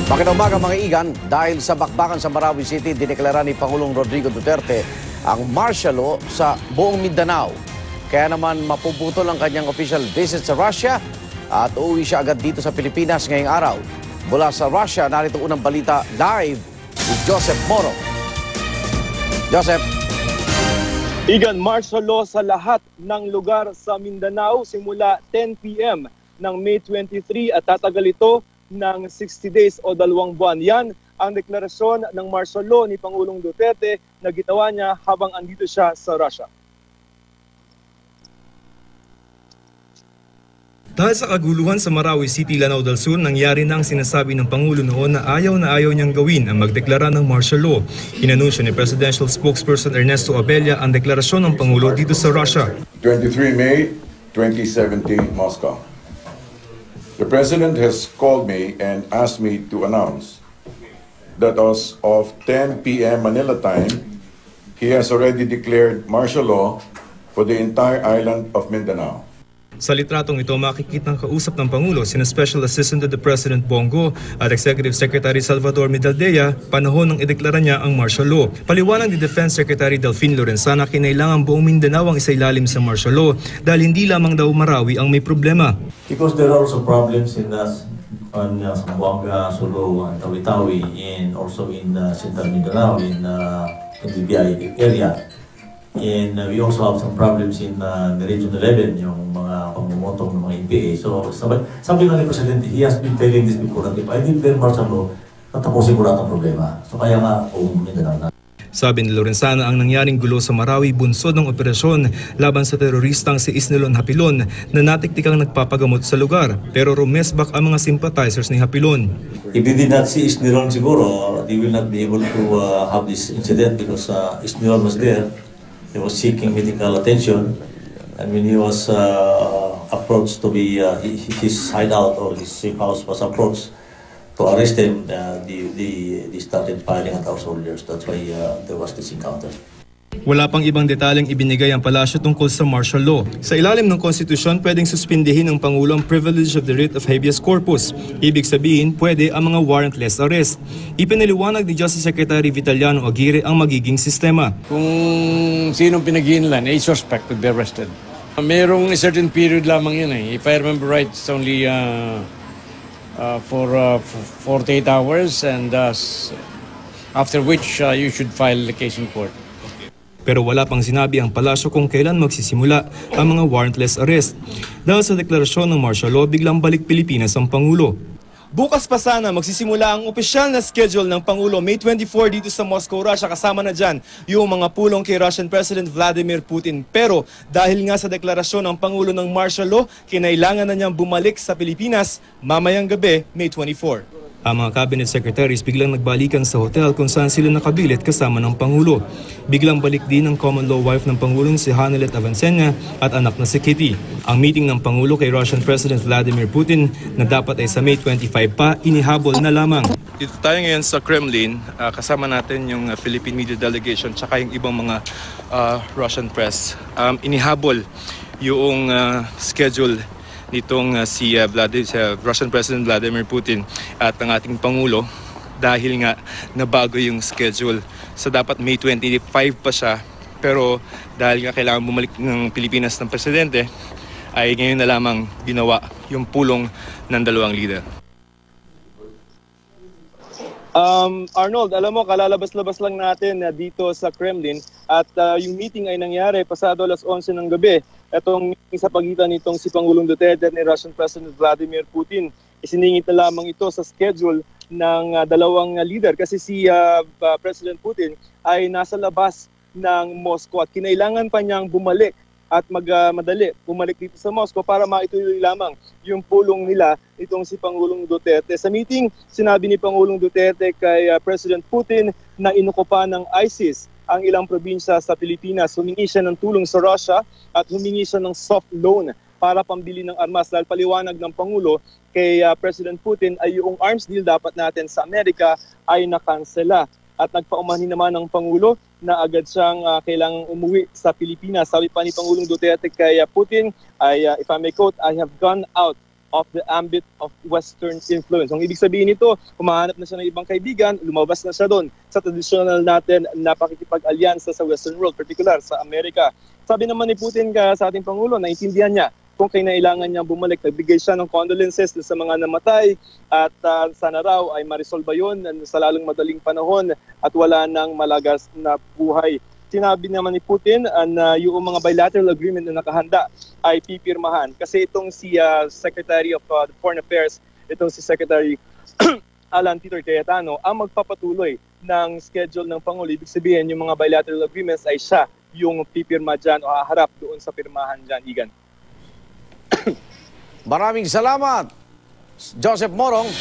Magandang umaga mga igan, dahil sa bakbakan sa Marawi City, dineklara ni Pangulong Rodrigo Duterte ang martial law sa buong Mindanao. Kaya naman mapuputol ang kanyang official visit sa Russia at uuwi siya agad dito sa Pilipinas ngayong araw. Mula sa Russia, narito unang balita live si Joseph Moro. Joseph. Igan, martial law sa lahat ng lugar sa Mindanao simula 10 p.m. ng May 23 at tatagal ito ng 60 days o 2 buwan. Yan ang deklarasyon ng martial law ni Pangulong Duterte na ginawa niya habang andito siya sa Russia. Dahil sa kaguluhan sa Marawi City, Lanao del Sur, nangyari na ang sinasabi ng Pangulo noon na ayaw niyang gawin ang magdeklara ng martial law. Inanunsyo ni Presidential Spokesperson Ernesto Abella ang deklarasyon ng Pangulo dito sa Russia. 23 May 2017, Moscow. The President has called me and asked me to announce that as of 10 p.m. Manila time, he has already declared martial law for the entire island of Mindanao. Sa litratong ito, makikitang kausap ng Pangulo sina Special Assistant to the President Bongo at Executive Secretary Salvador Medaldea panahon nang ideklara niya ang martial law. Paliwanag ni Defense Secretary Delfin Lorenzana, kinailangan buong Mindanao ang isailalim sa martial law dahil hindi lamang daw Marawi ang may problema. Because there are also problems in Zamboanga, Sulu, and Tawi-Tawi, and also in Central Mindanao, in the BI area. And we also have some problems in the Region 11, yung mga pamumotong ng mga NPA. So, sabi nga ni President, he has been telling this before, that if I did their martial law, tatapusin ko lahat ang problema. So, kaya nga, Mindanao na. Sabi ni Lorenzana, ang nangyaring gulo sa Marawi bunsod ng operasyon laban sa teroristang si Isnilon Hapilon na natiktikang nagpapagamot sa lugar. Pero rumesbak ang mga sympathizers ni Hapilon. If they did not see Isnilon siguro, they will not be able to have this incident because Isnilon was there. He was seeking medical attention, and when he was approached to be his hideout or his safe house was approached to arrest him, they started firing at our soldiers. That's why there was this encounter. Wala pang ibang detalyeng ibinigay ang palasyo tungkol sa martial law. Sa ilalim ng konstitusyon, pwedeng suspindihin ng Pangulo ang privilege of the writ of habeas corpus. Ibig sabihin, pwede ang mga warrantless arrest. Ipinaliwanag ni Justice Secretary Vitaliano Aguirre ang magiging sistema. Kung sinong pinag-iinlan, a suspect would be arrested. Mayroong a certain period lamang yun eh. If I remember right, it's only for 48 hours and after which you should file the case in court. Pero wala pang sinabi ang palasyo kung kailan magsisimula ang mga warrantless arrest. Dahil sa deklarasyon ng martial law, biglang balik Pilipinas ang Pangulo. Bukas pa sana magsisimula ang opisyal na schedule ng Pangulo May 24 dito sa Moscow, Russia. Kasama na dyan yung mga pulong kay Russian President Vladimir Putin. Pero dahil nga sa deklarasyon ng Pangulo ng martial law, kinailangan na niyang bumalik sa Pilipinas mamayang gabi, May 24. Ang mga cabinet secretaries biglang nagbalikan sa hotel kung saan sila nakabilit kasama ng Pangulo. Biglang balik din ang common law wife ng Pangulong si Hanelet Avancena at anak na si Kitty. Ang meeting ng Pangulo kay Russian President Vladimir Putin na dapat ay sa May 25 pa, inihabol na lamang. Dito tayo ngayon sa Kremlin, kasama natin yung Philippine Media Delegation tsaka yung ibang mga Russian press. Inihabol yung schedule nitong si Russian President Vladimir Putin at ang ating Pangulo dahil nga nabago yung schedule. So dapat May 25 pa siya, pero dahil nga kailangan bumalik ng Pilipinas ng Presidente, ay ngayon na lamang ginawa yung pulong ng dalawang leader. Arnold, alam mo, kalalabas-labas lang natin dito sa Kremlin at yung meeting ay nangyari pasado alas 11 ng gabi. Itong meeting sa pagitan nitong si Pangulong Duterte at ni Russian President Vladimir Putin. Isiningit na lamang ito sa schedule ng dalawang leader kasi si President Putin ay nasa labas ng Moscow at kinailangan pa niyang bumalik at madali bumalik dito sa Moscow para maituloy lamang yung pulong nila itong si Pangulong Duterte. Sa meeting, sinabi ni Pangulong Duterte kay President Putin na inukupa ng ISIS ang ilang probinsya sa Pilipinas. Humingi siya ng tulong sa Russia at humingi siya ng soft loan para pambili ng armas dahil paliwanag ng Pangulo kay President Putin ay yung arms deal dapat natin sa Amerika ay nakansela. At nagpaumanhin naman ng Pangulo na agad siyang kailangang umuwi sa Pilipinas. Sabi pa ni Pangulong Duterte kay Putin, if I may quote, I have gone out of the ambit of Western influence. Ang ibig sabihin nito, humahanap na siya ng ibang kaibigan, lumabas na siya doon sa traditional natin na pakikipag-alyansa sa Western world, particular sa Amerika. Sabi naman ni Putin sa ating Pangulo, naintindihan niya kung kailangan niya bumalik. Nagbigay siya ng condolences sa mga namatay at sana raw ay marisolba yun sa lalong madaling panahon at wala nang malagas na buhay. Sinabi naman ni Putin na yung mga bilateral agreement na nakahanda ay pipirmahan. Kasi itong si Secretary of Foreign Affairs, itong si Secretary Alan Peter Cayetano, ang magpapatuloy ng schedule ng Pangulo. Ibig sabihin, yung mga bilateral agreements ay siya yung pipirma dyan o haharap doon sa pirmahan dyan, Igan. Maraming salamat, Joseph Morong.